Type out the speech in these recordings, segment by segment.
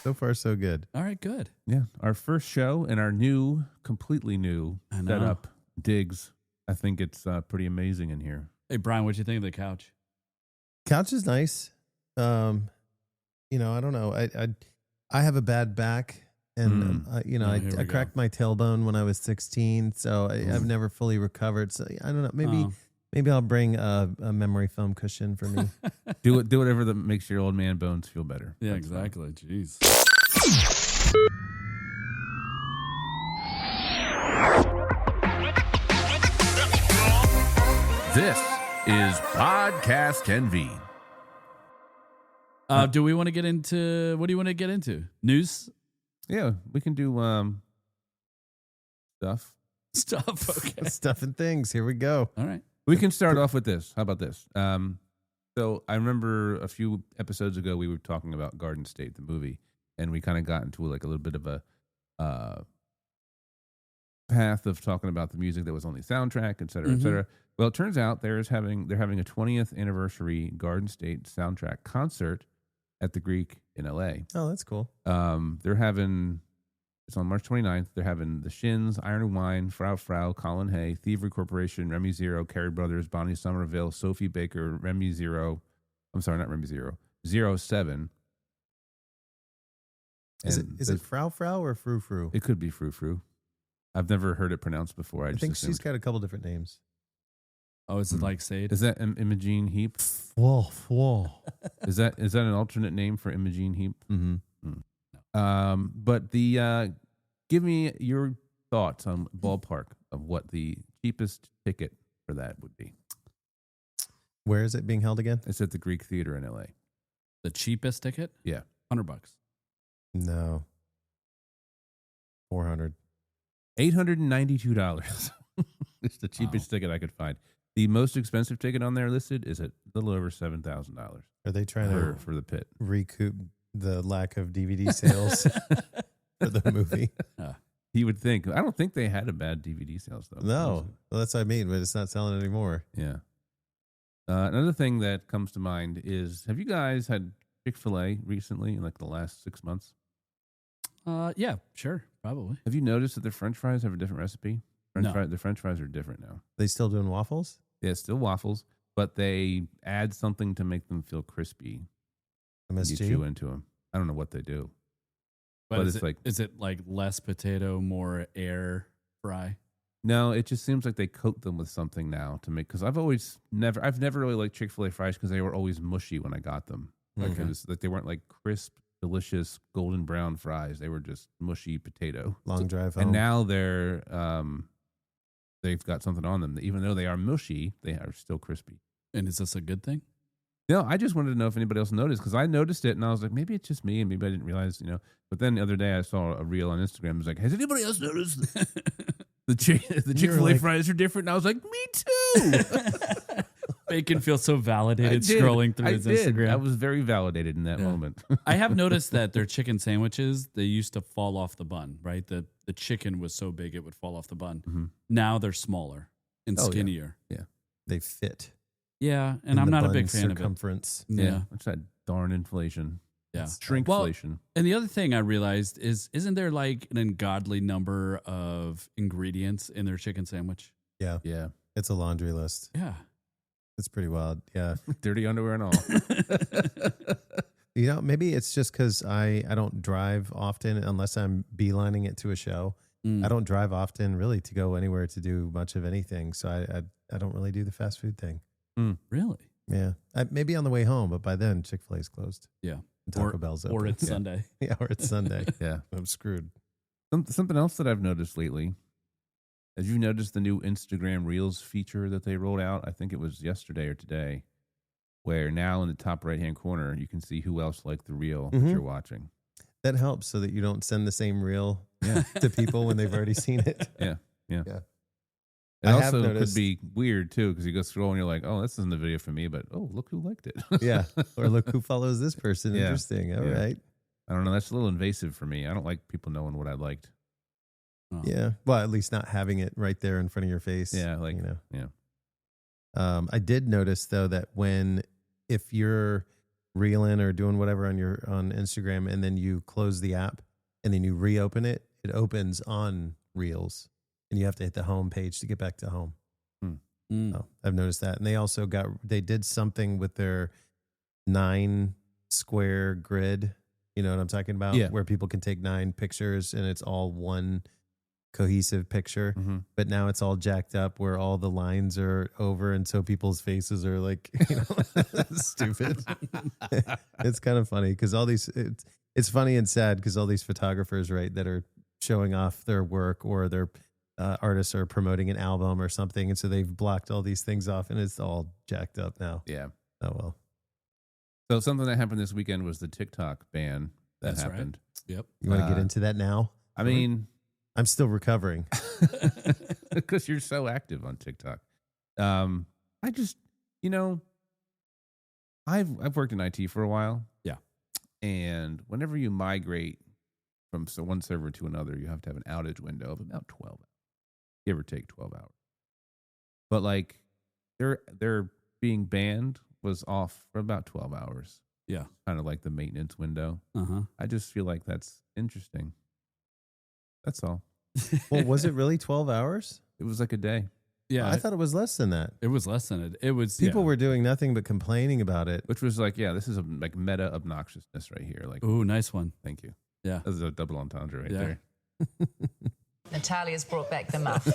So far, so good. All right, good. Yeah, our first show and our completely new setup, Diggs. I think it's pretty amazing in here. Hey, Brian, what'd you think of the couch? Couch is nice. I don't know. I have a bad back, and I cracked my tailbone when I was 16, so I've never fully recovered. So I don't know. Maybe I'll bring a memory foam cushion for me. Do whatever that makes your old man bones feel better. Yeah, that's exactly. Fine. Jeez. This is PODCASTNV. Do we want to get into, what do you want to get into? News? Yeah, we can do stuff. Stuff, okay. Stuff and things. Here we go. All right. We can start off with this. How about this? So I remember a few episodes ago we were talking about Garden State, the movie, and we kind of got into like a little bit of a path of talking about the music that was on the soundtrack, et cetera, et cetera. Well, it turns out they're having a 20th anniversary Garden State soundtrack concert at the Greek in LA. Oh, that's cool. It's on March 29th. They're having the Shins, Iron and Wine, Frau, Colin Hay, Thievery Corporation, Remy Zero, Carey Brothers, Bonnie Somerville, Sophie Baker, Remy Zero. I'm sorry, not Remy Zero. 07. Is it Frau or Frou? It could be Frou. I've never heard it pronounced before. I think she's got a couple different names. Oh, is it like Sade? Is that Imogene Heap? Whoa. Is that an alternate name for Imogene Heap? Mm-hmm. But give me your thoughts on ballpark of what the cheapest ticket for that would be. Where is it being held again? It's at the Greek Theater in LA. The cheapest ticket? Yeah. $100. No. $400. $892. It's the cheapest ticket I could find. The most expensive ticket on there listed is at a little over $7,000. Are they trying for the pit recoup the lack of DVD sales for the movie? You would think. I don't think they had a bad DVD sales though. No, well, that's what I mean. But it's not selling anymore. Yeah. Another thing that comes to mind is: have you guys had Chick-fil-A recently in like the last 6 months? Yeah, sure, probably. Have you noticed that their French fries have a different recipe? No. The French fries are different now. They still doing waffles? Yeah, still waffles, but they add something to make them feel crispy. MSG? You chew into them. I don't know what they do. But is it like less potato, more air fry? No, it just seems like they coat them with something now to make, because I've never really liked Chick-fil-A fries because they were always mushy when I got them. Like it was like they weren't like crisp, delicious golden brown fries. They were just mushy potato. Long drive home. And now they've got something on them. Even though they are mushy, they are still crispy. And is this a good thing? No, I just wanted to know if anybody else noticed, because I noticed it and I was like, maybe it's just me and maybe I didn't realize, But then the other day I saw a reel on Instagram. It was like, has anybody else noticed the Chick-fil-A fries are different? And I was like, me too. Bacon feels so validated scrolling through his Instagram. I was very validated in that moment. I have noticed that their chicken sandwiches, they used to fall off the bun, right? The chicken was so big it would fall off the bun. Mm-hmm. Now they're smaller and skinnier. Yeah. They fit. Yeah, and I'm not a big fan circumference. of it. Yeah. What's that darn inflation? Yeah. Shrinkflation. Well, and the other thing I realized isn't there like an ungodly number of ingredients in their chicken sandwich? Yeah. Yeah. It's a laundry list. Yeah. It's pretty wild. Yeah. Dirty underwear and all. Maybe it's just because I don't drive often unless I'm beelining it to a show. I don't drive often really to go anywhere to do much of anything. So I don't really do the fast food thing. Really? Yeah. Maybe on the way home, but by then Chick-fil-A's closed. Yeah. And Taco Bell's open. Or it's Sunday. Yeah, or it's Sunday. Yeah. I'm screwed. Something else that I've noticed lately. Have you noticed the new Instagram Reels feature that they rolled out? I think it was yesterday or today, where now in the top right-hand corner, you can see who else liked the reel that you're watching. That helps so that you don't send the same reel to people when they've already seen it. Yeah. It I also have noticed, could be weird, too, because you go scroll and you're like, oh, this isn't the video for me, but, oh, look who liked it. Yeah. Or look who follows this person. Yeah. Interesting. All right. I don't know. That's a little invasive for me. I don't like people knowing what I liked. Oh. Yeah. Well, at least not having it right there in front of your face. Yeah. I did notice, though, that if you're reeling or doing whatever on Instagram, and then you close the app and then you reopen it, it opens on Reels, and you have to hit the home page to get back to home. So I've noticed that. And they did something with their 9 square grid. You know what I'm talking about? Yeah. Where people can take 9 pictures and it's all one cohesive picture. Mm-hmm. But now it's all jacked up where all the lines are over. And so people's faces are like, stupid. It's kind of funny because it's funny and sad because all these photographers, right, that are showing off their work or their artists are promoting an album or something. And so they've blocked all these things off and it's all jacked up now. Yeah. Oh, well. So something that happened this weekend was the TikTok ban that happened. Right. Yep. You want to get into that now? I mean, I'm still recovering. Because you're so active on TikTok. I just, I've worked in IT for a while. Yeah. And whenever you migrate from one server to another, you have to have an outage window of about 12 hours. Give or take 12 hours. But like their being banned was off for about 12 hours. Yeah. Kind of like the maintenance window. Uh-huh. I just feel like that's interesting. That's all. Well, was it really 12 hours? It was like a day. Yeah. I thought it was less than that. It was less than it. It was People were doing nothing but complaining about it. Which was like, this is a like meta obnoxiousness right here. Like, ooh, nice one. Thank you. Yeah. This is a double entendre right there. Natalia's brought back the muff.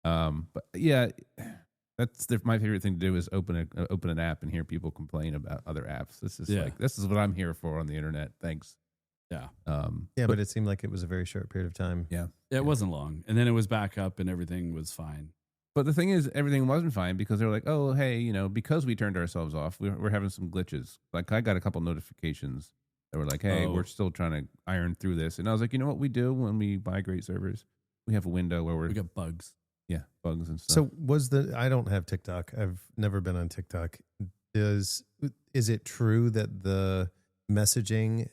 But yeah, that's my favorite thing to do is open an app and hear people complain about other apps. This is what I'm here for on the internet. Thanks. Yeah. But it seemed like it was a very short period of time. Yeah. It wasn't long. And then it was back up and everything was fine. But the thing is, everything wasn't fine because they were like, oh, hey, because we turned ourselves off, we're having some glitches. Like I got a couple notifications that were like, hey, we're still trying to iron through this. And I was like, you know what we do when we migrate servers? We have a window where we got bugs. Yeah, bugs and stuff. So I don't have TikTok. I've never been on TikTok. Is it true that the messaging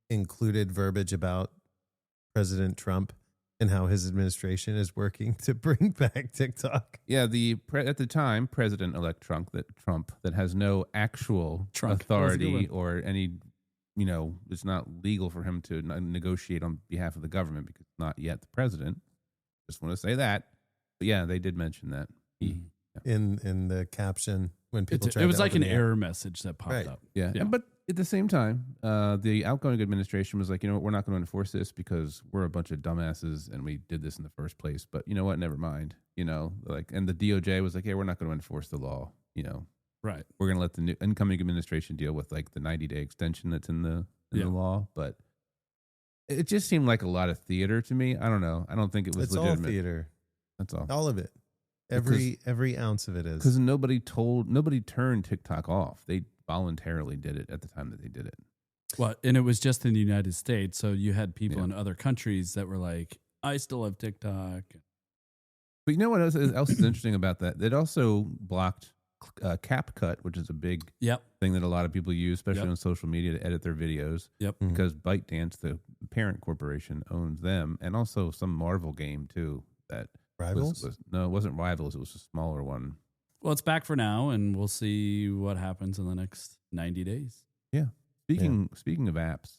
included verbiage about President Trump and how his administration is working to bring back TikTok? Yeah, at the time, President-elect Trump that has no actual authority or any, it's not legal for him to negotiate on behalf of the government because it's not yet the president. Just want to say that. But yeah, they did mention that. In the caption when people tried it was to like an open the app. error message that popped up. Yeah. But at the same time, the outgoing administration was like, you know what, we're not going to enforce this because we're a bunch of dumbasses and we did this in the first place. But you know what, never mind. And the DOJ was like, yeah, we're not going to enforce the law. Right. We're going to let the new incoming administration deal with like the 90-day extension that's in the law. But it just seemed like a lot of theater to me. I don't know. I don't think it was it's legitimate. all theater. That's all. All of it. Every ounce of it is. Because nobody turned TikTok off. They voluntarily did it at the time that they did it. Well, and it was just in the United States. So you had people in other countries that were like, I still have TikTok. But you know what else is interesting about that? It also blocked CapCut, which is a big thing that a lot of people use, especially on social media, to edit their videos. Yep. Because ByteDance, the parent corporation, owns them. And also some Marvel game, too, that... Rivals? No, it wasn't Rivals. It was a smaller one. Well, it's back for now, and we'll see what happens in the next 90 days. Yeah. Speaking of apps,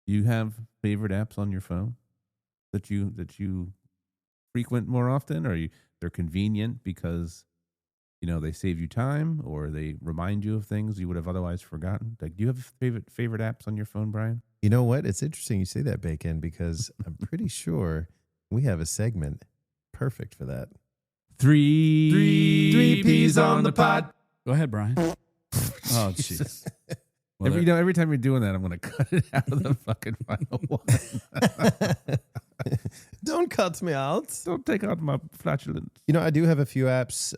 do you have favorite apps on your phone that you frequent more often, or they're convenient because they save you time, or they remind you of things you would have otherwise forgotten? Like, do you have favorite apps on your phone, Brian? You know what? It's interesting you say that, Bacon, because I'm pretty sure we have a segment perfect for that. Three peas on the pod. Go ahead, Brian. Oh, jeez. Well, every time you're doing that, I'm going to cut it out of the fucking final one. Don't cut me out. Don't take out my flatulence. I do have a few apps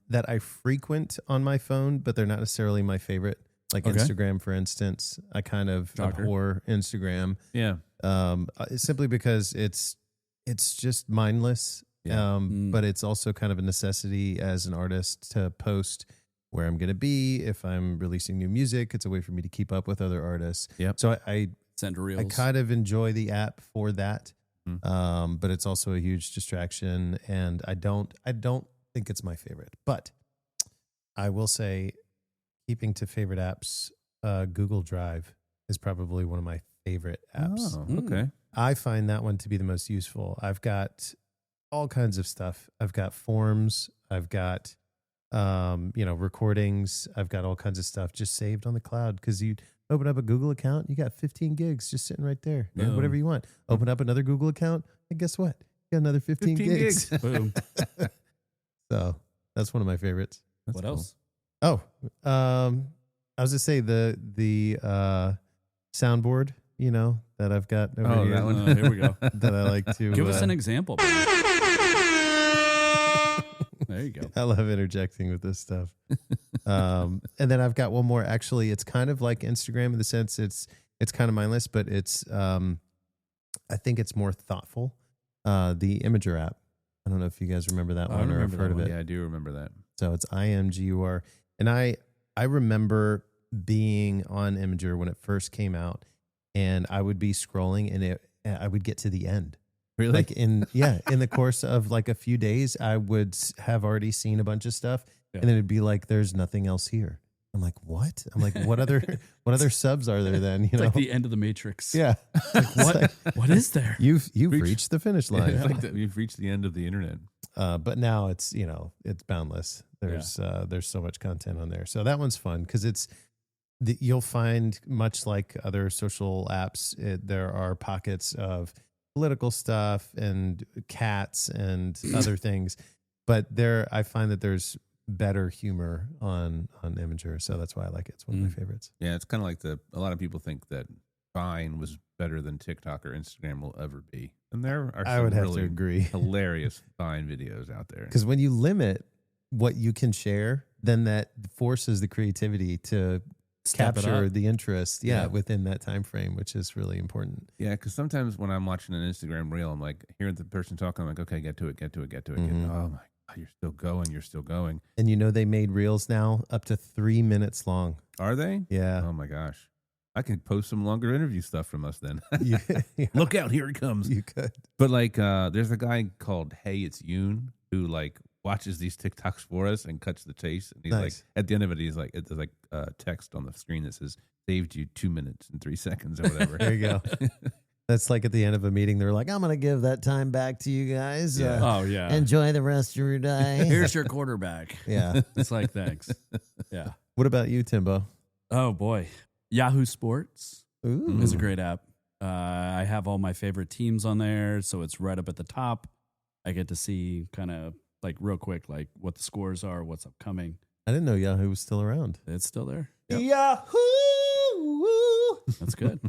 that I frequent on my phone, but they're not necessarily my favorite. Like Instagram, for instance. I kind of abhor Instagram. Yeah. Simply because it's just mindless. But it's also kind of a necessity as an artist to post where I'm going to be. If I'm releasing new music, it's a way for me to keep up with other artists. Yep. So I send reels. I kind of enjoy the app for that. But it's also a huge distraction, and I don't think it's my favorite. But I will say keeping to favorite apps, Google Drive is probably one of my favorite apps. Oh, okay. I find that one to be the most useful. I've got all kinds of stuff. I've got forms. I've got, recordings. I've got all kinds of stuff just saved on the cloud because you open up a Google account, you got 15 gigs just sitting right there. Man, whatever you want. Open up another Google account, and guess what? You got another 15 gigs. Boom. So that's one of my favorites. What else? Oh, I was to say the soundboard, that I've got over here. That one. Here we go. That I like to Give us an example. There you go. I love interjecting with this stuff. And then I've got one more. Actually, it's kind of like Instagram in the sense it's kind of mindless, but it's I think it's more thoughtful. The Imager app. I don't know if you guys remember that one or have heard of it. Yeah, I do remember that. So it's IMGUR. And I remember being on Imager when it first came out, and I would be scrolling and I would get to the end. Really? Like in the course of like a few days, I would have already seen a bunch of stuff, and then it'd be like, there's nothing else here. I'm like, what? I'm like, what other subs are there then? It's like the end of the Matrix. Yeah. Like, what? What is there? You've reached the finish line. It's like you've reached the end of the internet. But now it's boundless. There's so much content on there. So that one's fun because you'll find, much like other social apps, there are pockets of political stuff and cats and other things, but I find that there's better humor on Imager, so that's why I like it. It's one of my favorites. Yeah, it's kind of like a lot of people think that Vine was better than TikTok or Instagram will ever be, and there are some really agree. hilarious Vine videos out there. Because when you limit what you can share, then that forces the creativity to capture the interest within that time frame, which is really important. Yeah, because sometimes when I'm watching an Instagram reel, I'm like hearing the person talking, I'm like, okay, get to it. Mm-hmm. Oh my God, you're still going. And they made reels now up to 3 minutes long. Are they? Yeah. Oh my gosh. I can post some longer interview stuff from us then. Yeah. Look out, here it comes. You could. But there's a guy called Hey It's Yoon who watches these TikToks for us and cuts the chase. And he's like, at the end of it, he's like, there's like text on the screen that says, saved you 2 minutes and 3 seconds or whatever. There you go. That's like at the end of a meeting. They're like, I'm going to give that time back to you guys. Yeah. Enjoy the rest of your day. Here's your quarterback. Yeah. It's like, thanks. Yeah. What about you, Timbo? Oh, boy. Yahoo Sports Ooh. is a great app. I have all my favorite teams on there, so it's right up at the top. I get to see kind of real quick, what the scores are, what's upcoming. I didn't know Yahoo was still around. It's still there. Yep. Yahoo! That's good.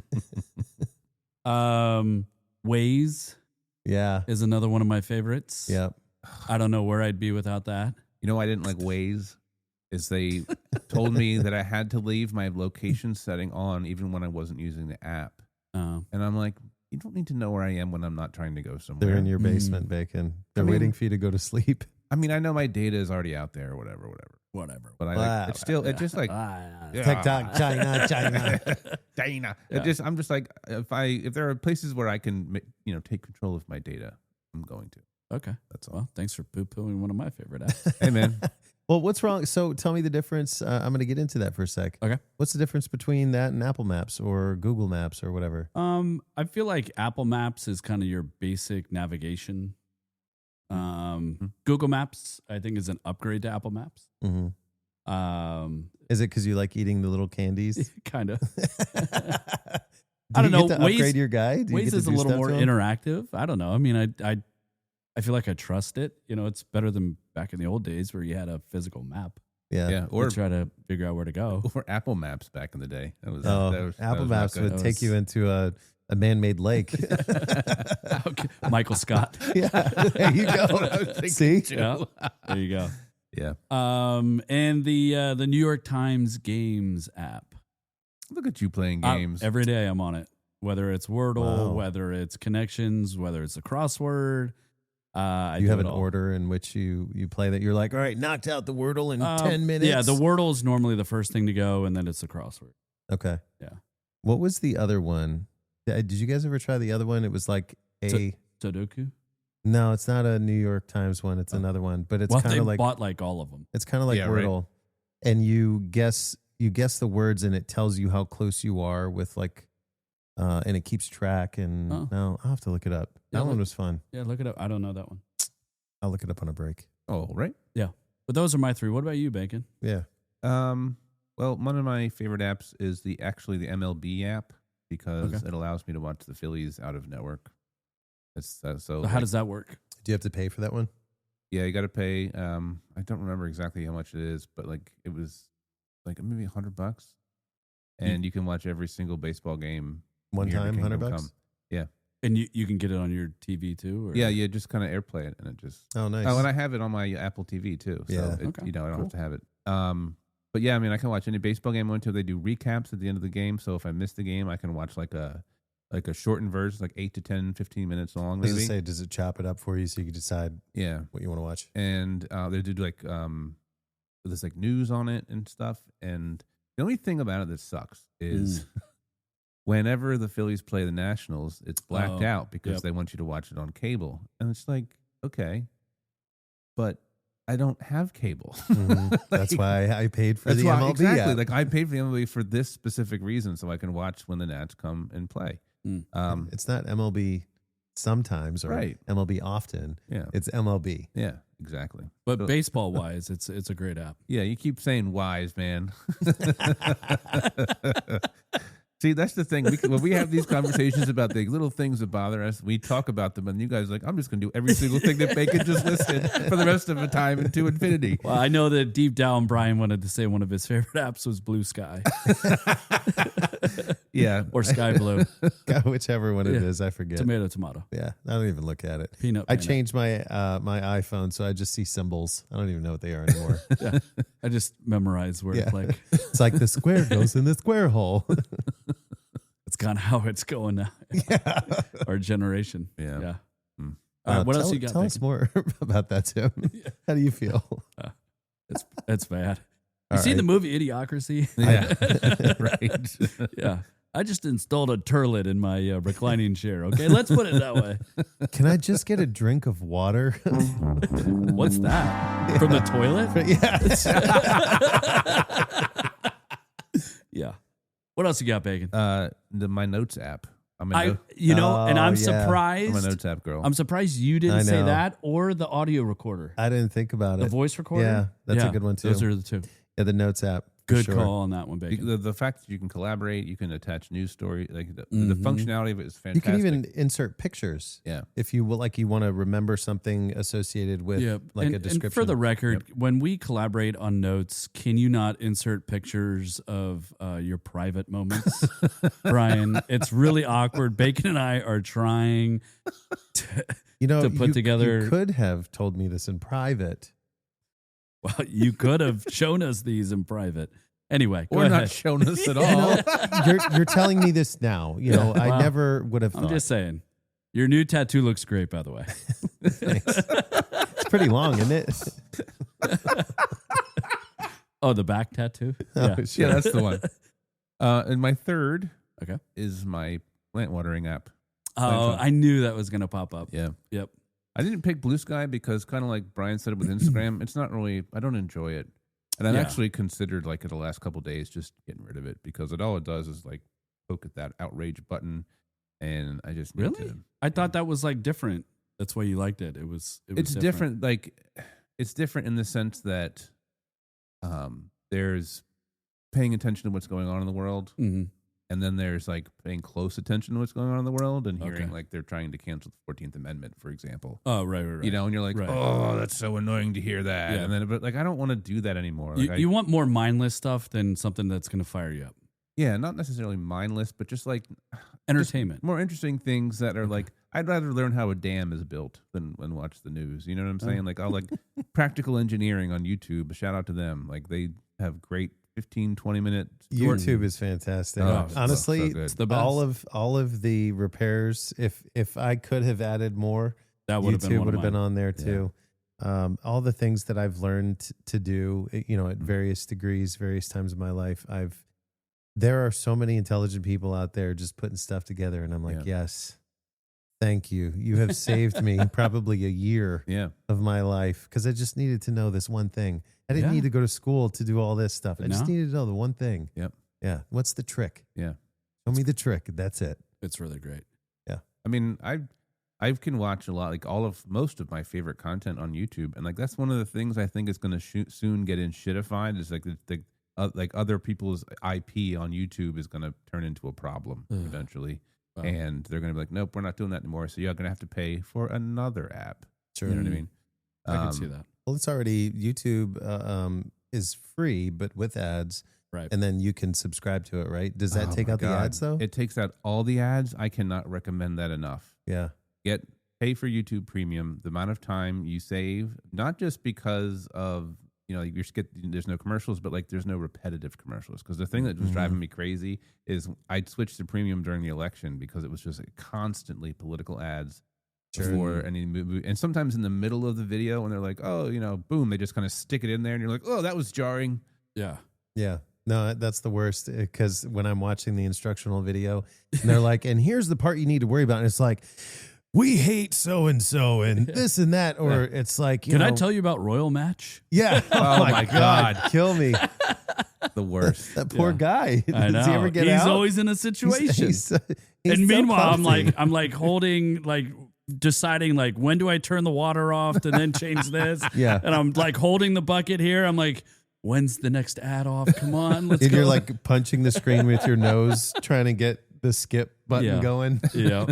Waze is another one of my favorites. Yep. I don't know where I'd be without that. You know why I didn't like Waze? Is they told me that I had to leave my location setting on even when I wasn't using the app. And I'm like, you don't need to know where I am when I'm not trying to go somewhere. They're in your basement, Bacon. They're waiting for you to go to sleep. I mean, I know my data is already out there or whatever. But it's still, it's just like TikTok, China. China. I'm just like, if there are places where I can, take control of my data, I'm going to. Okay. That's all. Well, thanks for poo-pooing one of my favorite apps. Hey, man. Well, what's wrong? So tell me the difference. I'm going to get into that for a sec. Okay. What's the difference between that and Apple Maps or Google Maps or whatever? I feel like Apple Maps is kind of your basic navigation. Google Maps, I think, is an upgrade to Apple Maps. Mm-hmm. Is it because you like eating the little candies? Kind of. I don't know. Upgrade your guide? Waze is a little more interactive. I don't know. I mean, I feel like I trust it. It's better than back in the old days where you had a physical map. Yeah. Or try to figure out where to go. Or Apple Maps back in the day. Apple Maps would take you into a man-made lake. Okay. Michael Scott. Yeah. There you go. See? Yeah. There you go. Yeah. And the New York Times Games app. Look at you playing games. Every day I'm on it. Whether it's Wordle, whether it's Connections, whether it's a crossword. You have an order in which you play that. You're like, all right, knocked out the Wordle in 10 minutes. Yeah, the Wordle is normally the first thing to go, and then it's the crossword. Okay. Yeah. What was the other one? Did you guys ever try the other one? It was like Sudoku? No, it's not a New York Times one. It's another one, but it's kind of like bought like all of them. It's kind of like Wordle, right? And you guess you guess the words and it tells you how close you are with like, and it keeps track. And no, I'll have to look it up. That one was fun. Yeah, look it up. I don't know that one. I'll look it up on a break. Oh, right. Yeah, but those are my 3. What about you, Bacon? Yeah. Well, one of my favorite apps is the MLB app because it allows me to watch the Phillies out of network. It's so how does that work? Do you have to pay for that one? Yeah, you got to pay. I don't remember exactly how much it is, but like it was like maybe $100, and you can watch every single baseball game one time. $100. Yeah, and you can get it on your TV too. Or? Yeah, you just kind of AirPlay it, and it just. Oh, nice. Oh, and I have it on my Apple TV too. So yeah, I don't have to have it. But yeah, I mean, I can watch any baseball game I want to. They do recaps at the end of the game, so if I miss the game, I can watch like a shortened version, like 8 to 10, 15 minutes long. Maybe. Does it chop it up for you so you can decide? What you want to watch? And they do like there's like news on it and stuff. And the only thing about it that sucks is whenever the Phillies play the Nationals, it's blacked out because they want you to watch it on cable, and it's like, okay, but I don't have cable. That's why I paid for the MLB. Exactly. app. Like I paid for the MLB for this specific reason, so I can watch when the Nats come and play. It's not MLB sometimes or MLB often. Yeah, it's MLB. Yeah, exactly. But baseball wise, it's a great app. Yeah, you keep saying wise, man. See, that's the thing. When we have these conversations about the little things that bother us, we talk about them, and you guys are like, I'm just going to do every single thing that Bacon just listed for the rest of the time into infinity. Well, I know that deep down, Brian wanted to say one of his favorite apps was Blue Sky. Yeah. Or Sky Blue. Whichever one it is, I forget. Tomato. Yeah, I don't even look at it. Peanut. I changed my my iPhone, so I just see symbols. I don't even know what they are anymore. Yeah, I just memorize where it's like. It's like the square goes in the square hole. It's kind of how it's going now. Yeah. Our generation. Yeah. What else you got? Tell us more about that, Tim. How do you feel? It's bad. You seen the movie Idiocracy? Yeah. Right. Yeah. I just installed a turlet in my reclining chair. Okay, let's put it that way. Can I just get a drink of water? What's that? From the toilet? Yeah. What else you got, Bacon? My Notes app. And I'm surprised. I'm a Notes app girl. I'm surprised you didn't say that or the audio recorder. I didn't think about it. The voice recorder? Yeah, that's a good one too. Those are the two. Yeah, the Notes app. Good call on that one, Bacon. The fact that you can collaborate, you can attach news story, like the functionality of it is fantastic. You can even insert pictures. Yeah. If you will, like you want to remember something associated with a description. And for the record, when we collaborate on notes, can you not insert pictures of your private moments? Brian, it's really awkward. Bacon and I are trying to put together. You could have told me this in private. Well, you could have shown us these in private. Anyway, go or ahead. not shown us at all. You're telling me this now. I never would have thought. I'm just saying. Your new tattoo looks great, by the way. Thanks. It's pretty long, isn't it? Oh, the back tattoo? Yeah, yeah, that's the one. And my third is my plant watering app. Oh, I knew that was going to pop up. Yeah. Yep. I didn't pick Blue Sky because kind of like Brian said it with Instagram, it's not really, I don't enjoy it. And I've actually considered like in the last couple of days just getting rid of it because all it does is like poke at that outrage button. And I just need to. I thought that was like different. That's why you liked it. It's different. Like it's different in the sense that there's paying attention to what's going on in the world. Mm-hmm. And then there's like paying close attention to what's going on in the world and hearing like they're trying to cancel the 14th Amendment, for example. Oh, right. And you're like, oh, that's so annoying to hear that. Yeah. And then, but like, I don't want to do that anymore. Like, you want more mindless stuff than something that's going to fire you up. Yeah, not necessarily mindless, but just like entertainment. Just more interesting things that are like, I'd rather learn how a dam is built than watch the news. You know what I'm saying? Like, I'll like practical engineering on YouTube. Shout out to them. Like, they have great 15, 20-minute. YouTube is fantastic. Honestly, so it's the best. all of the repairs. If I could have added more, that would have been on there too. Yeah. All the things that I've learned to do, at various degrees, various times of my life, there are so many intelligent people out there just putting stuff together, and I'm like, yes, thank you. You have saved me probably a year of my life because I just needed to know this one thing. I didn't need to go to school to do all this stuff. I just needed to know the one thing. Yep. Yeah. What's the trick? Yeah. Show me the trick. That's it. It's really great. Yeah. I mean, I can watch a lot, like most of my favorite content on YouTube, and like that's one of the things I think is going to soon get in shitified. Is like like other people's IP on YouTube is going to turn into a problem eventually, and they're going to be like, nope, we're not doing that anymore. So you're going to have to pay for another app. Sure. You know what I mean? I can see that. Well, it's already YouTube is free, but with ads. Right. And then you can subscribe to it, right? Does that take out the ads though? It takes out all the ads. I cannot recommend that enough. Yeah. Pay for YouTube Premium. The amount of time you save, not just because of there's no commercials, but like there's no repetitive commercials. Because the thing that was driving me crazy is I'd switched to Premium during the election because it was just like constantly political ads before any movie, and sometimes in the middle of the video when they're like, oh, boom, they just kind of stick it in there, and you're like, oh, that was jarring. Yeah. Yeah. No, that's the worst because when I'm watching the instructional video and they're like, and here's the part you need to worry about. And it's like, we hate so-and-so and this and that. Or it's like, Can I tell you about Royal Match? Yeah. Oh my God. Kill me. The worst. That poor guy. I know. Does he ever get He's out? always in a situation. He's and meanwhile, so I'm like holding, like deciding like, when do I turn the water off to then change this? Yeah. And I'm like holding the bucket here. I'm like, when's the next ad off? Come on, let's and go. you're like punching the screen with your nose, trying to get the skip button going. Yeah.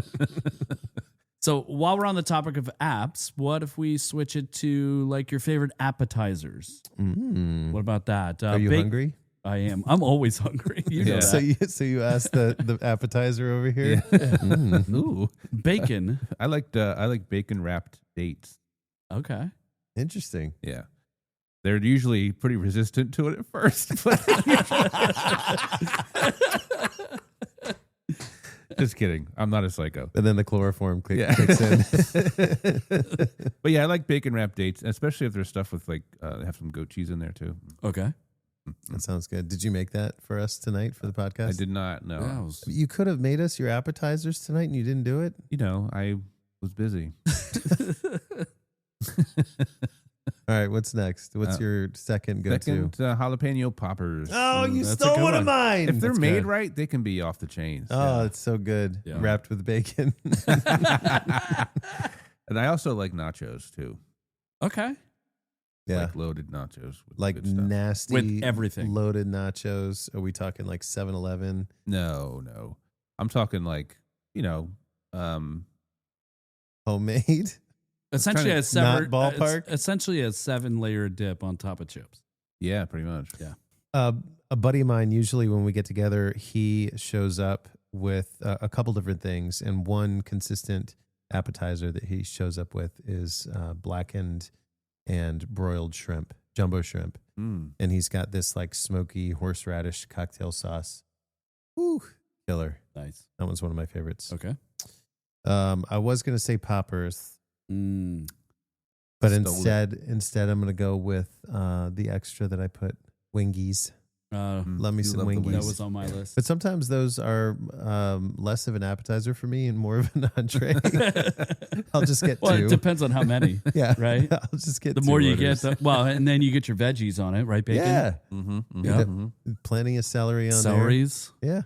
So while we're on the topic of apps, what if we switch it to like your favorite appetizers? What about that? Are you hungry? I am. I'm always hungry. You know that. So you asked the appetizer over here. Yeah. Ooh, bacon. I like bacon wrapped dates. Okay. Interesting. Yeah. They're usually pretty resistant to it at first. Just kidding. I'm not a psycho. And then the chloroform kicks in. But yeah, I like bacon wrapped dates, especially if there's stuff with like, they have some goat cheese in there too. Okay. That sounds good. Did you make that for us tonight for the podcast? I did not, no. Yeah, You could have made us your appetizers tonight and you didn't do it? I was busy. All right, what's next? What's your second go-to? Jalapeno poppers. Oh, you that's a stole good one of one. mine. If they're That's made good. right, they can be off the chains. Oh, it's so good. Yeah. Wrapped with bacon. And I also like nachos too. Okay. Yeah. Like loaded nachos. With Like good stuff. nasty With everything. loaded nachos. Are we talking like 7-Eleven? No. I'm talking like, Homemade? Essentially kinda a seven not ballpark? it's essentially a 7-layer dip on top of chips. Yeah, pretty much. Yeah. A buddy of mine, usually when we get together, he shows up with a couple different things. And one consistent appetizer that he shows up with is blackened and broiled shrimp, jumbo shrimp. Mm. And he's got this like smoky horseradish cocktail sauce. Woo, killer. Nice. That was one of my favorites. Okay. I was going to say poppers, but Stole instead I'm going to go with the extra that I put, wingies. Love me some wingies. That was on my list. But sometimes those are less of an appetizer for me and more of an entree. I'll just get Well, two. it depends on how many. Yeah. Right? I'll just get The two more you orders. get, and then you get your veggies on it, right? Bacon? Yeah. Yeah. Plenty of celery on Celeries, there. Yeah.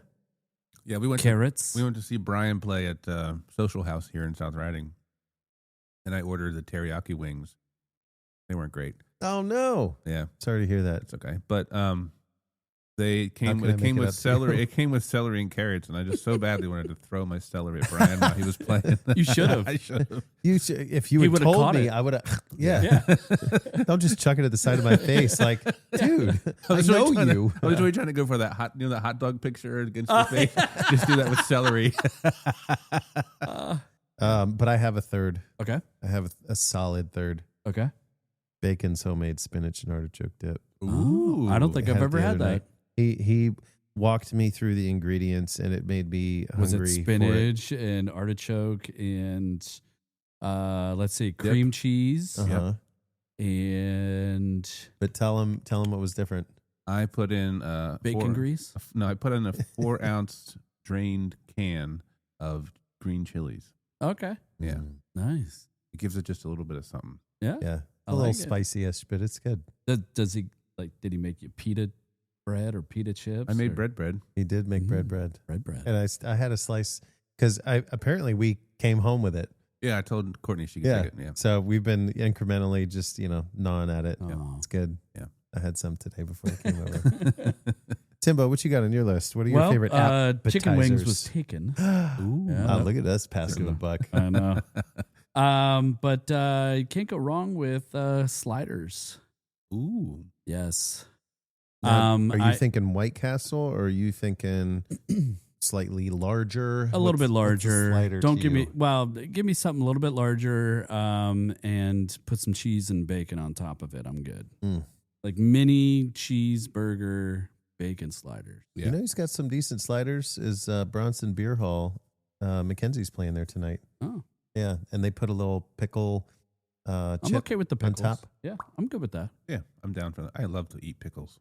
Yeah, we went carrots. to see Brian play at Social House here in South Riding. And I ordered the teriyaki wings. They weren't great. Oh no. Yeah, Sorry to hear that. it's okay. But they can came I make it with up to celery. you? It came with celery and carrots, and I just so badly wanted to throw my celery at Brian while he was playing. You should have. I should have. If you He had would've told caught me, it. I would have. Yeah. Yeah. Don't just chuck it at the side of my face. Like, dude, I was know really trying you. I was really trying to go for that that hot dog picture against your face. Just do that with celery. But I have a third. Okay. I have a solid third. Okay. Bacon's homemade spinach and artichoke dip. Ooh, I don't think I I've had it ever the had other that. night. He walked me through the ingredients and it made me Was hungry. it spinach and artichoke and let's see, cream cheese For it. Uh-huh. and But tell him what was different. I put in bacon grease? I put in a 4-ounce drained can of green chilies. Okay. Yeah, Mm. Nice. it gives it just a little bit of something. Yeah. Yeah. A little spicy-ish, but it's good. Does he did he make you pita bread or pita chips? I made bread. He did make bread. Bread. And I had a slice because apparently we came home with it. Yeah, I told Courtney she could take it. Yeah. So we've been incrementally just, gnawing at it. Oh. It's good. Yeah. I had some today before I came over. Timbo, what you got on your list? What are your favorite appetizers? Chicken wings was taken. Ooh, look at us passing the buck. I know. But you can't go wrong with sliders. Ooh. Yes. Now, are you thinking White Castle or are you thinking slightly larger? A little bit larger. Don't give me something a little bit larger and put some cheese and bacon on top of it. I'm good. Like mini cheeseburger bacon sliders. Yeah. You know who's got some decent sliders is Bronson Beer Hall. Mackenzie's playing there tonight. Oh. Yeah, and they put a little pickle I'm okay with the pickles. On top. Yeah, I'm good with that. Yeah, I'm down for that. I love to eat pickles.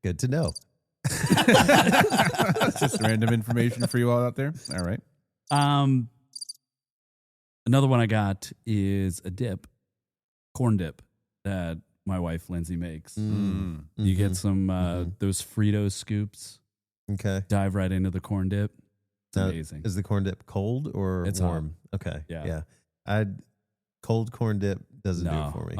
Good to know. That's just random information for you all out there. All right. Another one I got is a dip, corn dip that my wife Lindsay makes. You get some those Fritos scoops. Okay. Dive right into the corn dip. It's amazing. Is the corn dip cold or warm? Hot. Okay. Yeah. Cold corn dip doesn't do it for me.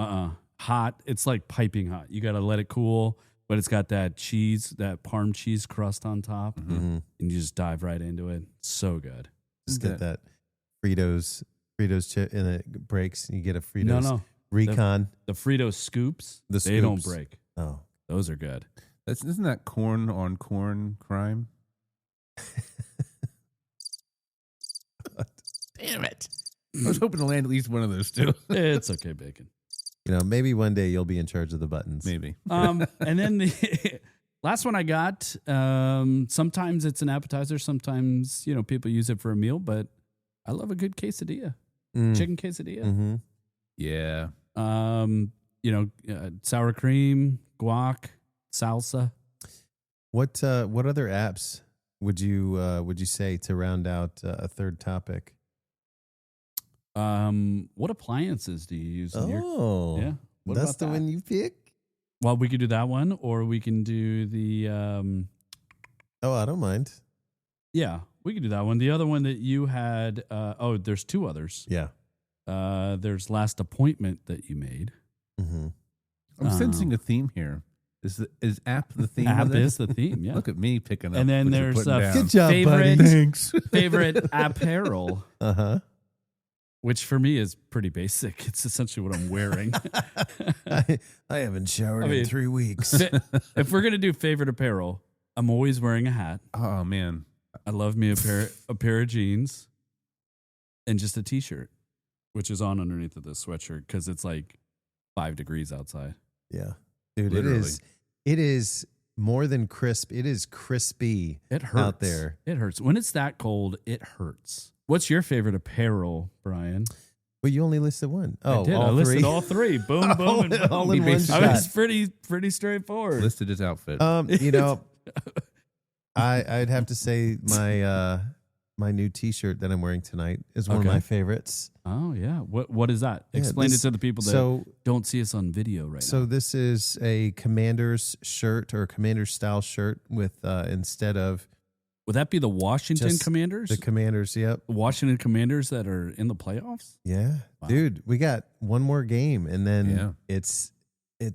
Hot. It's like piping hot. You got to let it cool, but it's got that cheese, that Parm cheese crust on top, and you just dive right into it. So good. Just get that Fritos chip, and it breaks, and you get a Fritos Recon. The Fritos scoops, they don't break. Oh, those are good. Isn't that corn on corn crime? Damn it. I was hoping to land at least one of those two. It's okay, bacon. Maybe one day you'll be in charge of the buttons. Maybe. And then the last one I got, sometimes it's an appetizer. Sometimes, people use it for a meal, but I love a good quesadilla. Chicken quesadilla. Mm-hmm. Yeah. Sour cream, guac, salsa. What other apps would you say to round out a third topic? What appliances do you use? Yeah. That's the one you pick? Well, we could do that one, or we can do the. I don't mind. Yeah, we could do that one. The other one that you had. There's two others. Yeah. There's Last Appointment that you made. Mm-hmm. I'm sensing a theme here. Is app the theme? App is the theme. Yeah. Look at me picking up. And then there's good job, favorite. buddy. Thanks. Favorite apparel. Which for me is pretty basic. It's essentially what I'm wearing. I haven't showered in 3 weeks. If we're gonna do favorite apparel, I'm always wearing a hat. Oh man, I love me a pair of jeans, and just a t-shirt, which is on underneath of this sweatshirt because it's like 5 degrees outside. Yeah, dude, literally. It is more than crisp. It is crispy. It hurts out there. It hurts when it's that cold. It hurts. What's your favorite apparel, Brian? Well, you only listed one. I did. I listed all three. Boom, boom, and boom. All in one shot. I was pretty straightforward. Listed his outfit. I'd have to say my new T-shirt that I'm wearing tonight is one of my favorites. Oh yeah, what is that? Explain it to the people that don't see us on video right now. So this is a Commander's shirt or Commander style shirt with instead of. Would that be the Washington Commanders? The Commanders, yep. The Washington Commanders that are in the playoffs? Yeah. Wow. Dude, we got one more game and then it's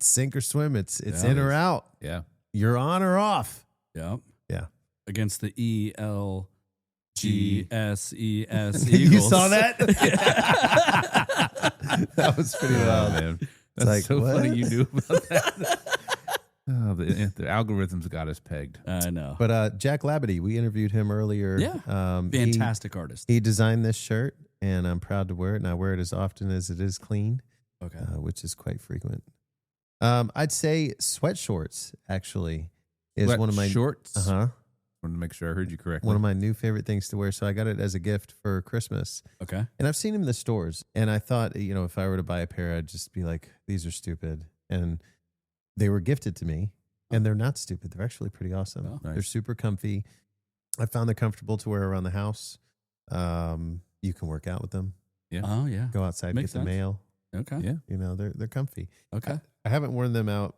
sink or swim. It's in or out. Yeah. You're on or off. Yep. Yeah. Against the ELGSES Eagles. You saw that? That was pretty wild, man. That's so funny you knew about that. Oh, the algorithms got us pegged. I know. But Jack Labadie, we interviewed him earlier. Yeah. Fantastic artist. He designed this shirt, and I'm proud to wear it, and I wear it as often as it is clean, which is quite frequent. I'd say sweat shorts, actually, is one of my... shorts? Uh-huh. I wanted to make sure I heard you correctly. One of my new favorite things to wear, so I got it as a gift for Christmas. Okay. And I've seen them in the stores, and I thought, if I were to buy a pair, I'd just be like, these are stupid. And they were gifted to me, and they're not stupid. They're actually pretty awesome. Oh, nice. They're super comfy. I found they're comfortable to wear around the house. You can work out with them. Yeah. Oh, yeah. Go outside, Makes get the sense. mail. Okay. Yeah. You know, they're comfy. Okay. I haven't worn them out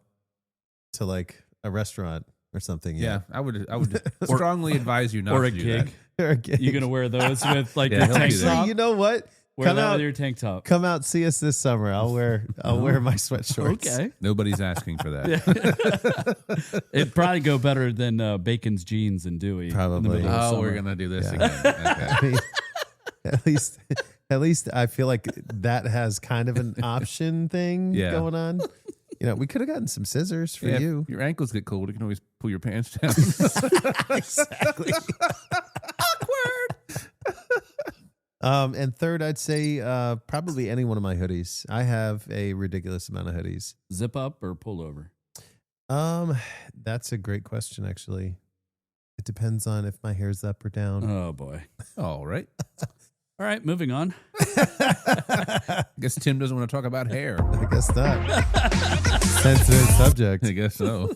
to like a restaurant or something Yeah, yet. I would strongly advise you not Or a to do gig. that. Or a gig. You going to wear those with like Yeah, your he'll tank do that. top? You know what? Wear Come that out, with your tank top. come out, see us this summer. I'll wear my sweatshorts. Okay. Nobody's asking for that. It'd probably go better than Bacon's jeans and Dewey. in the Probably. middle of Oh, summer. we're gonna do this Yeah. again. Okay. I mean, at least I feel like that has kind of an option thing Yeah. going on. You know, we could have gotten some scissors for Yeah, if you. your ankles get cold, you can always pull your pants down. Exactly. And third, I'd say probably any one of my hoodies. I have a ridiculous amount of hoodies. Zip up or pull over? That's a great question, actually. It depends on if my hair's up or down. Oh, boy. All right. All right, moving on. I guess Tim doesn't want to talk about hair. I guess not. Sensitive subject. I guess so.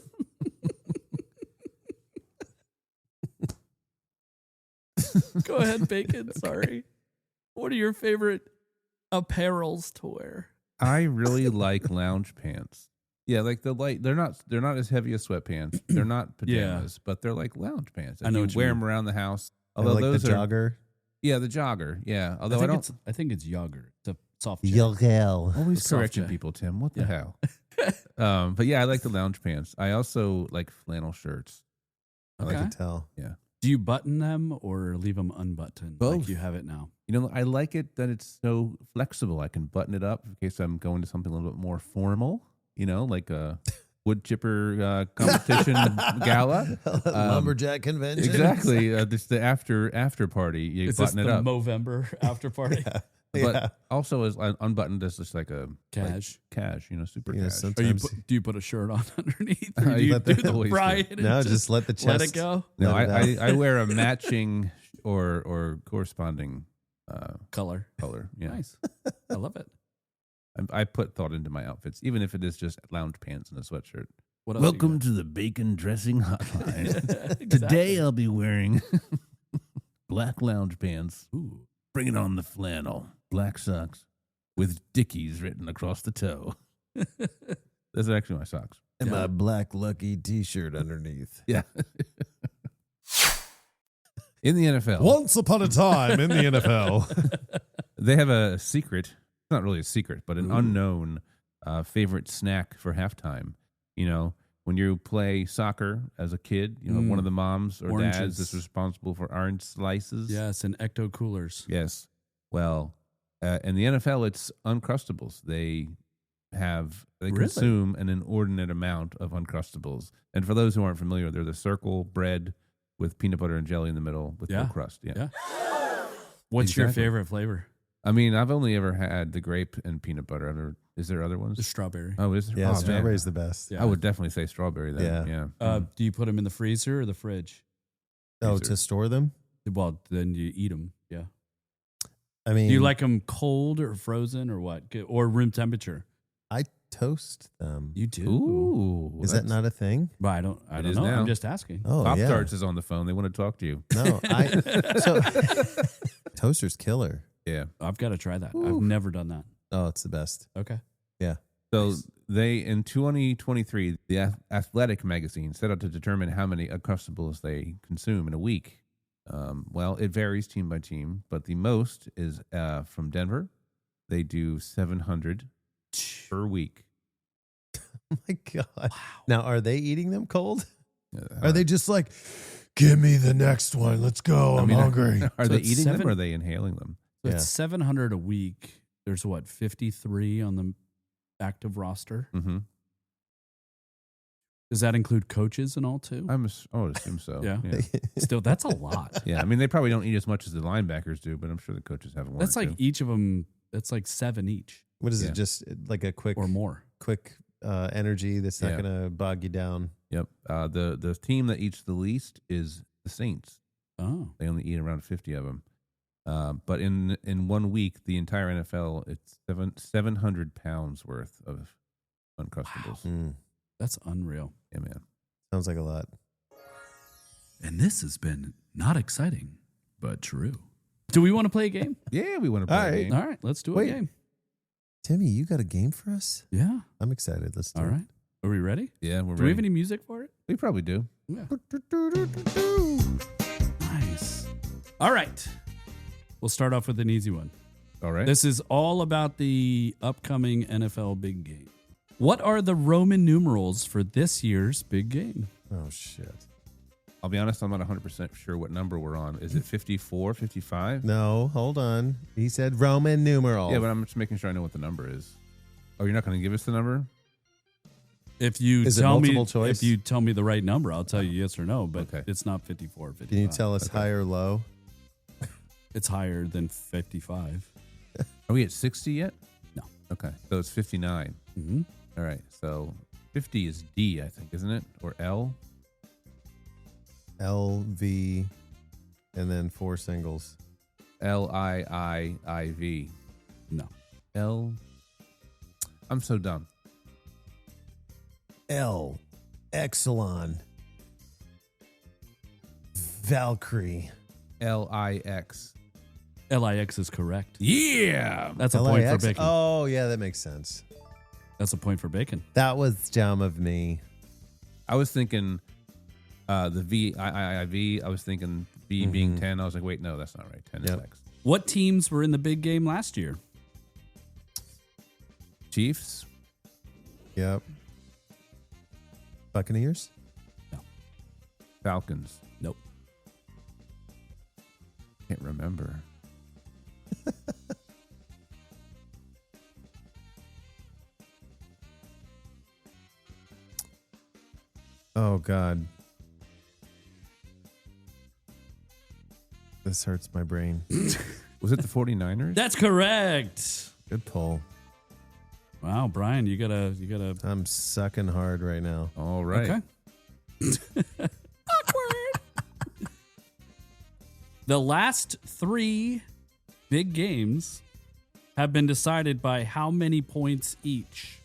Go ahead, Bacon. Sorry. What are your favorite apparels to wear? I really like lounge pants. Yeah, like the light. They're not as heavy as sweatpants. They're not pajamas, but they're like lounge pants. I know you what you wear mean. them around the house. I Although like those the are jogger. yeah, the jogger. Yeah, although I don't I think it's yogurt. It's a soft check. Jogger. always soft correcting J. people. Tim, what the Yeah. hell? But yeah, I like the lounge pants. I also like flannel shirts. I Okay. can tell. Do you button them or leave them unbuttoned like Both. you have it now? You know, I like it that it's so flexible. I can button it up in case I'm going to something a little bit more formal. You know, like a wood chipper competition gala. Lumberjack convention. Exactly. This the after party. You Is this button it the up. Movember after party? But also as unbuttoned as just like a Cash. cash, super Yeah, cash. sometimes Do you put a shirt on underneath? Or I do you let do that the always do. bride? and no, just let the chest. let it go? No, let it out. I wear a matching or corresponding Color. color. Yeah. Nice. I love it. I put thought into my outfits, even if it is just lounge pants and a sweatshirt. What else you got? to the Bacon Dressing Hotline. Exactly. Today I'll be wearing black lounge pants. Ooh. Bring it on the flannel. Black socks with Dickies written across the toe. Those are actually my socks. And my black lucky T-shirt underneath. Yeah. In the NFL. Once upon a time in the NFL. They have a secret. It's not really a secret, but an Ooh. unknown favorite snack for halftime. You know, when you play soccer as a kid, you know, one of the moms or dads Oranges. is responsible for orange slices. Yes, and ecto coolers. Yes. Well, in the NFL, it's Uncrustables. They Really? consume an inordinate amount of Uncrustables. And for those who aren't familiar, they're the circle bread with peanut butter and jelly in the middle with no crust. Yeah. What's your Exactly. favorite flavor? I mean, I've only ever had the grape and peanut butter. Is there other The ones? strawberry. Oh, is there? Yeah, Oh, man. strawberry's the best. Yeah. I would definitely say strawberry then. Yeah. Yeah. Do you put them in the freezer or the fridge? Oh, Freezer. to store them? Well, then you eat them. Yeah. I mean, Do you like them cold or frozen or what? Or room temperature? I toast them. You do. Ooh. Is that not a thing? Well, I don't It know. is now. I'm just asking. Oh, Pop yeah. Tarts is on the phone. They want to talk to you. No, so toaster's killer. Yeah. I've got to try that. Ooh. I've never done that. Oh, it's the best. Okay. So Nice. they, in 2023, the Athletic magazine set out to determine how many Uncrustables they consume in a week. Well, it varies team by team, but the most is from Denver. They do 700 per week. Oh my God. Now, are they eating them cold? Uh, Are they just like, give me the next one. Let's go. I'm hungry. Are So they it's eating them 7 or are they inhaling them? So Yeah. it's 700 a week. There's what, 53 on the active roster? Mm-hmm. Does that include coaches and all too? I would assume so. Yeah. Yeah. Still, that's a lot. Yeah, I mean, they probably don't eat as much as the linebackers do, but I'm sure the coaches have one. That's or like two. each of them. That's like 7 each What is Yeah. it? Just like a quick or more. energy that's not Yeah. going to bog you down. Yep. The team that eats the least is the Saints. Oh, They only eat around 50 of them. But in 1 week, the entire NFL, it's 700 pounds worth of Uncrustables. Mm, that's unreal. Yeah, man. sounds like a lot. And this has been not exciting, but true. Do we want to play a game? Yeah, we want to play a game. All right, let's do a game. Timmy, you got a game for us? Yeah. I'm excited. Let's do it. All right. Are we ready? Yeah, we're ready. Do we have any music for it? We probably do. Yeah. Nice. All right. We'll start off with an easy one. All right. This is all about the upcoming NFL big game. What are the Roman numerals for this year's big game? Oh, shit. I'll be honest, I'm not 100% sure what number we're on. Is it 54, 55? No, hold on. He said Roman numeral. Yeah, but I'm just making sure I know what the number is. Oh, you're not going to give us the number? If you Is it tell me multiple choice? if you tell me the right number, I'll tell you yes or no, but Okay. it's not 54 or 55. Can you tell us high or low? It's higher than 55. Are we at 60 yet? No. Okay, so it's 59. Mm-hmm. All right, so 50 is D, I think, isn't it? Or L? L, V, and then 4 singles. L-I-I-I-V. No. L. I'm so dumb. L, Exelon, Valkyrie. L-I-X. LIX is correct. Yeah! That's a point for Bacon. Oh, yeah, that makes sense. That's a point for Bacon. That was dumb of me. I was thinking the V-I-I-I-V. I was thinking B being 10. I was like, wait, no, that's not right. 10 is X. What teams were in the big game last year? Chiefs? Yep. Buccaneers? No. Falcons? Nope. Can't remember. Oh, God. This hurts my brain. Was it the 49ers? That's correct. Good pull. Wow, Brian, you gotta. I'm sucking hard right now. All right. Okay. Awkward. The last 3 big games have been decided by how many points each?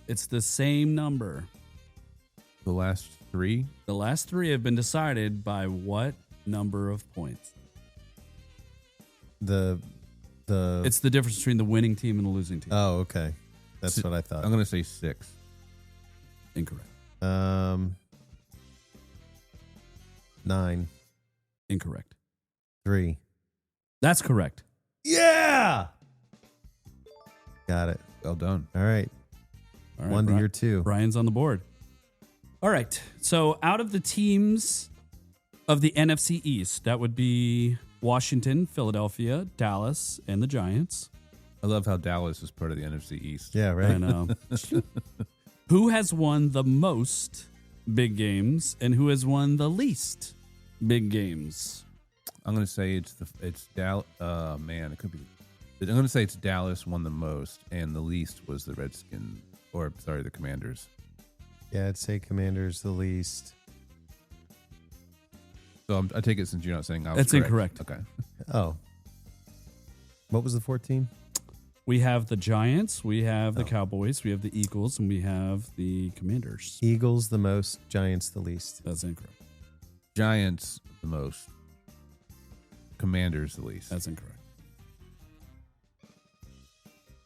It's the same number. The last 3? The last 3 have been decided by what number of points? It's the difference between the winning team and the losing team. Oh, okay. That's what I thought. I'm going to say 6. Incorrect. 9. Incorrect. 3. That's correct. Yeah! Got it. Well done. All right. All right, 1 to your 2. Brian's on the board. All right. So out of the teams of the NFC East, that would be Washington, Philadelphia, Dallas, and the Giants. I love how Dallas is part of the NFC East. Yeah, right. I know. Who has won the most big games and who has won the least big games? I'm going to say it's Dallas. It could be. I'm going to say it's Dallas won the most, and the least was the Redskins, the Commanders. Yeah, I'd say Commanders the least. So I take it since you're not saying I was That's correct. incorrect. Okay. Oh. What was the 14? We have the Giants, we have the Cowboys, we have the Eagles, and we have the Commanders. Eagles the most, Giants the least. That's incorrect. Giants the most. Commanders the least. That's incorrect.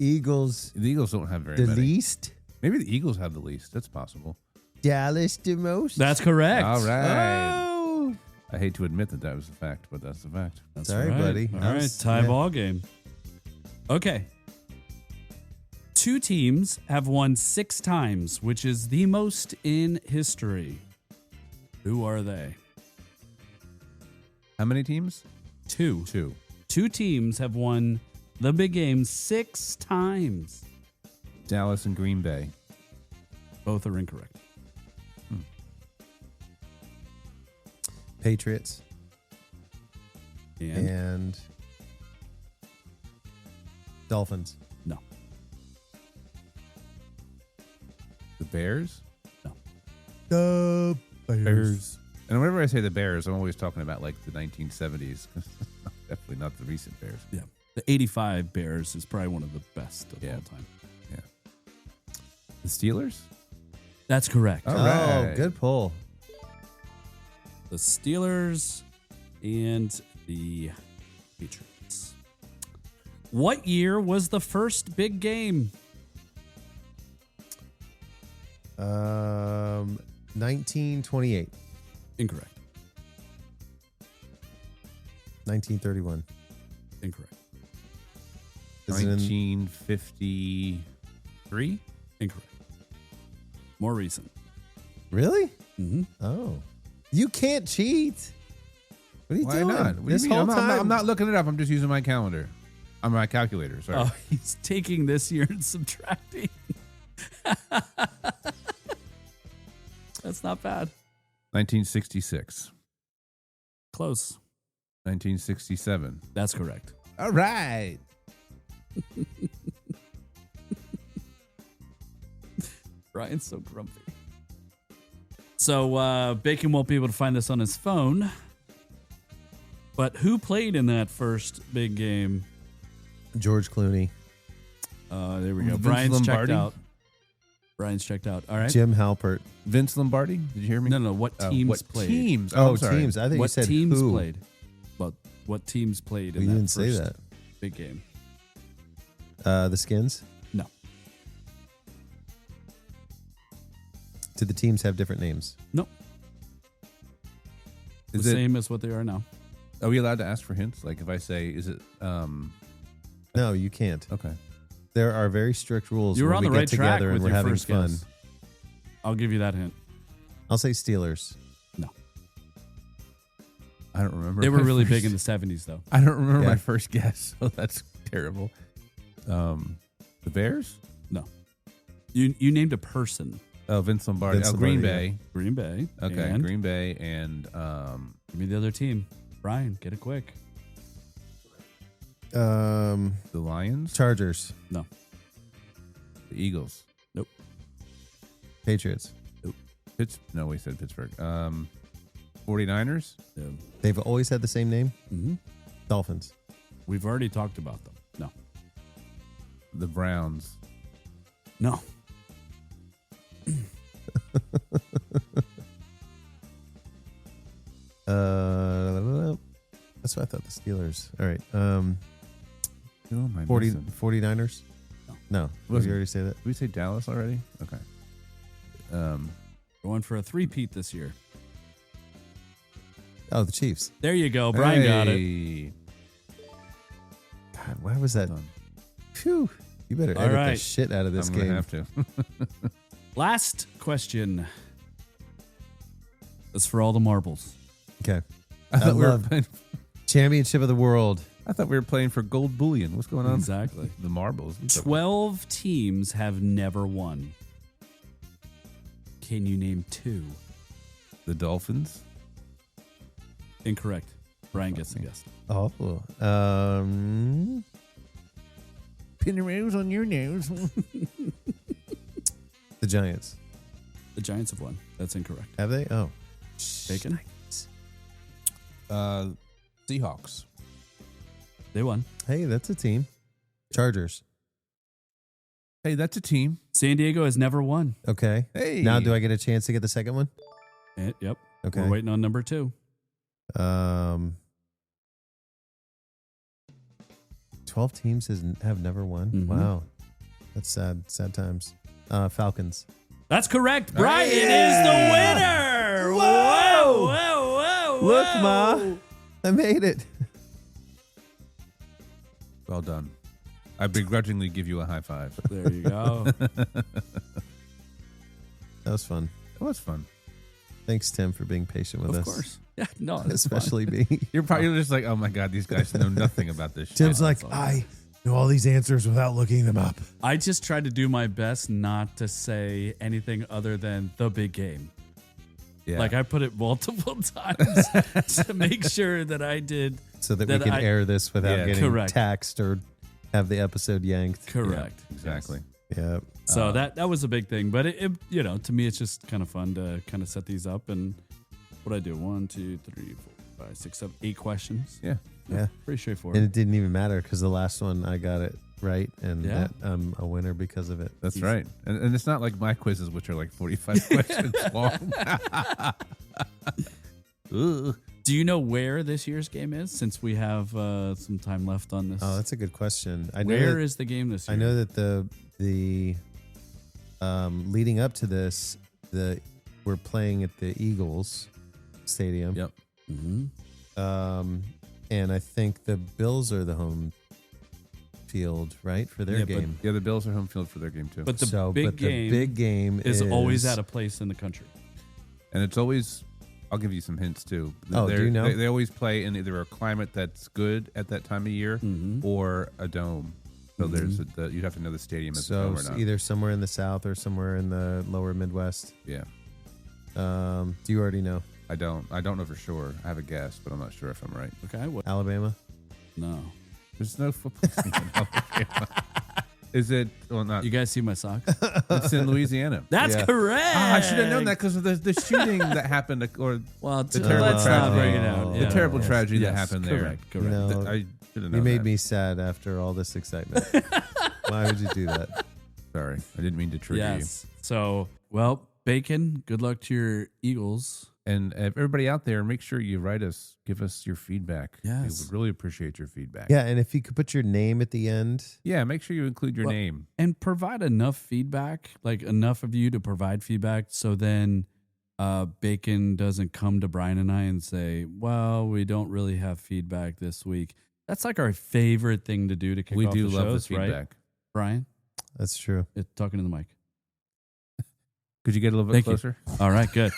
Eagles The Eagles don't have very the many. least, Maybe the Eagles have the least. That's possible. Dallas the most. That's correct. All right. Oh. I hate to admit that was a fact, but that's the fact. That's Sorry, right. buddy. All I right, was- tie yeah. ball game. Okay. 2 teams have won 6 times, which is the most in history. Who are they? How many teams? 2. 2. 2 teams have won the big game 6 times. Dallas and Green Bay. Both are incorrect. Patriots And and Dolphins. no. The Bears? The Bears. And whenever I say the Bears, I'm always talking about like the 1970s. Definitely not the recent Bears. Yeah. The 85 Bears is probably one of the best of all time. Yeah. The Steelers? That's correct. All Oh, right. good pull. The Steelers and the Patriots. What year was the first big game? 1928. Incorrect. 1931. Incorrect. 1953? Incorrect. More recent. Really? Mm-hmm. Oh. You can't cheat. What are you Why doing? not? What do This you mean? whole time. I'm not looking it up. I'm just using my calendar. I'm my calculator. Sorry. Oh, he's taking this year and subtracting. That's not bad. 1966. Close. 1967. That's correct. All right. Brian's so grumpy. So Bacon won't be able to find this on his phone. But who played in that first big game? George Clooney. There we go. Vince Brian's checked Lombardi? out. Brian's checked out. All right. Jim Halpert. Vince Lombardi. Did you hear me? No. What teams what played? Teams? Oh, I'm sorry. teams. I think you What said teams who. played? Well, what teams played in Well, you that didn't say first that. big game? The Skins. No. Do the teams have different names? Nope. The Is it? same as what they are now. Are we allowed to ask for hints? Like if I say, is it? No, you can't. Okay. There are very strict rules. You were when on we the get right track together with and we're your having first fun. guess. I'll give you that hint. I'll say Steelers. No. I don't remember. They were my really first- big in the 70s, though. I don't remember Yeah. my first guess, so that's terrible. The Bears? No. You named a person. Oh, Vince Lombardi. Vince Green Lombardi, Bay. Green Bay. Okay, And Green Bay and give me the other team. Brian, get it quick. the Lions, Chargers. No. the Eagles. Nope. Patriots. No, we said Pittsburgh. 49ers. No. They've always had the same name. Mm-hmm. Dolphins. We've already talked about them. No. The Browns. No. That's what I thought. The Steelers. All right. Who am I 49ers. No. Did Wasn't- you already say that? Did we say Dallas already? Okay. Going for a three-peat this year. Oh, the Chiefs. There you go. Brian got it. Hey. God, why was that? Done. Phew. You better All edit the right. shit out of this I'm gonna game. have to. Last question. That's for all the marbles. Okay. I thought we were love- playing. Championship of the world. I thought we were playing for gold bullion. What's going on? Exactly. The marbles. 12 teams have never won. Can you name two? The Dolphins. Incorrect. Brian gets the guess. Oh. Pin your nose on your nose. The Giants. The Giants have won. That's incorrect. Have they? Oh. Bacon? Seahawks. They won. Hey, that's a team. Chargers. Hey, that's a team. San Diego has never won. Okay. Hey. Now, do I get a chance to get the second one? Yep. Okay. We're waiting on number 2. 12 teams have never won. Mhm. Wow. That's sad. Sad times. Falcons. That's correct. Brian Yeah. is the winner. Whoa, whoa, whoa. Look, whoa. Ma. I made it. Well done. I begrudgingly give you a high five. There you go. That was fun. That was fun. Thanks, Tim, for being patient with Of us. course. Yeah, no, it's Especially me. You're probably just like, oh my God, these guys know nothing about this shit. Tim's like, all I know all these answers without looking them up. I just tried to do my best not to say anything other than the big game. Yeah. Like I put it multiple times to make sure that I did So that we That can I- air this without Yeah. getting Correct. taxed or have the episode yanked. correct. exactly. Yeah. So that was a big thing, but it to me it's just kind of fun to kind of set these up and what I do 1, 2, 3, 4, 5, 6, 7, 8 questions. Yeah. Yeah. Pretty straightforward. And it didn't even matter because the last one I got it right, and Yeah. that, I'm a winner because of it. That's Easy. right. And it's not like my quizzes, which are like 45 questions long. Ugh. Do you know where this year's game is? Since we have some time left on this. Oh, that's a good question. Where is the game this year? I know that the leading up to this, we're playing at the Eagles Stadium. Yep. Mm-hmm. And I think the Bills are the home field, right, for their game. The Bills are home field for their game too. But the big game is always at a place in the country. And it's always, I'll give you some hints too. Oh, do you know? They always play in either a climate that's good at that time of year or a dome. So there's you'd have to know the stadium is a dome or not. Either somewhere in the South or somewhere in the lower Midwest. Yeah. Do you already know? I don't know for sure. I have a guess, but I'm not sure if I'm right. Okay. Alabama? No. There's no football team in Alabama. Is it? Well, not. You guys see my socks? It's in Louisiana. That's correct. I should have known that because of the shooting that happened, or the terrible let's not bring it out. the terrible tragedy that happened there. Correct. You know, I should have known. You made me sad after all this excitement. Why would you do that? Sorry, I didn't mean to trigger you. So, well, Bacon, good luck to your Eagles. And everybody out there, make sure you write us, give us your feedback. Yes. We would really appreciate your feedback. Yeah, and if you could put your name at the end. Yeah, make sure you include your name. And provide enough feedback, like enough of you to provide feedback, so then Bacon doesn't come to Brian and I and say, well, we don't really have feedback this week. That's like our favorite thing to do to kick off the shows, We do love the feedback. right? Brian? That's true. Talking to the mic. Could you get a little bit closer? All right, good.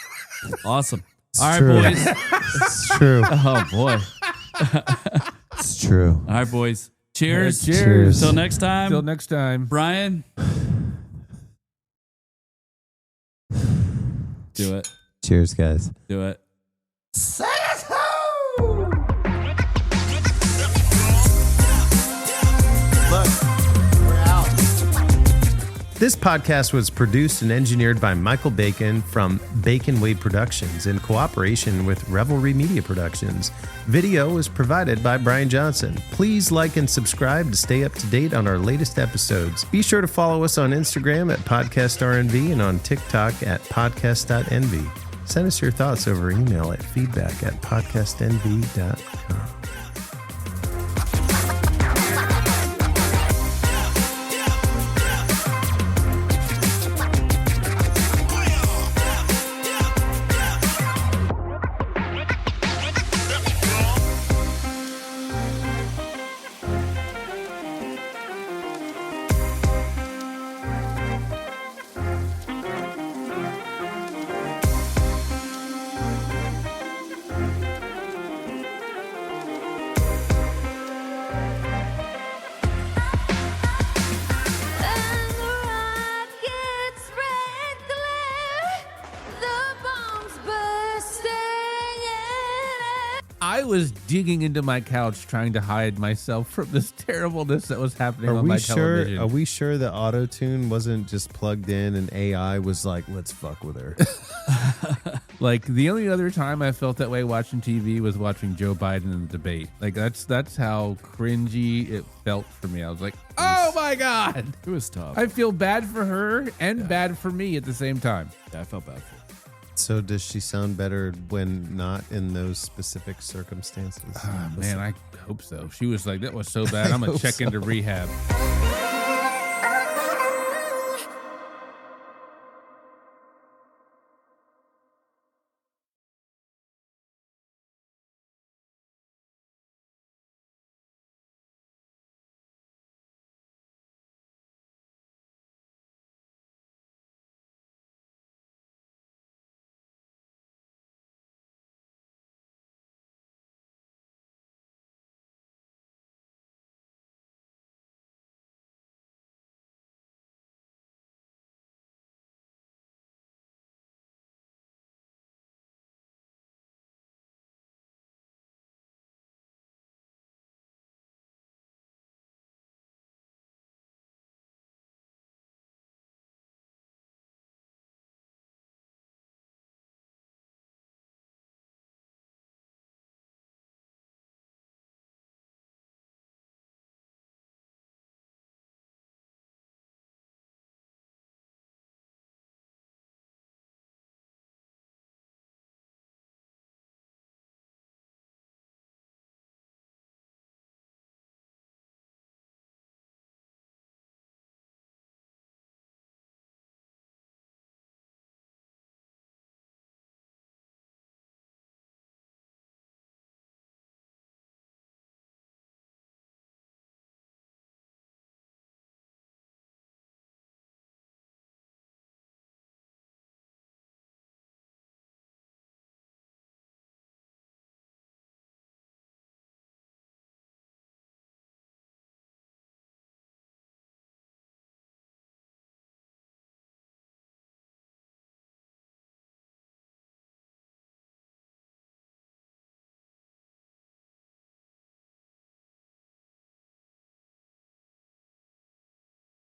Awesome. It's All right, true. boys. It's true. Oh, boy. It's true. All right, boys. Cheers. Cheers. Till next time. Till next time. Brian. Do it. Cheers, guys. Do it. This podcast was produced and engineered by Michael Bacon from Bacon Wade Productions in cooperation with Revelry Media Productions. Video was provided by Brian Johnson. Please like and subscribe to stay up to date on our latest episodes. Be sure to follow us on Instagram at PodcastRNV and on TikTok at podcast.nv. Send us your thoughts over email at feedback@podcastnv.com. I was digging into my couch trying to hide myself from this terribleness that was happening on my television. Are we sure that auto-tune wasn't just plugged in and AI was like, let's fuck with her? Like, the only other time I felt that way watching TV was watching Joe Biden in the debate. Like, that's how cringy it felt for me. I was like, oh my God. It was tough. I feel bad for her and bad for me at the same time. Yeah, I felt bad for her. So does she sound better when not in those specific circumstances? Man, I hope so. She was like, that was so bad. I'm going to check into rehab.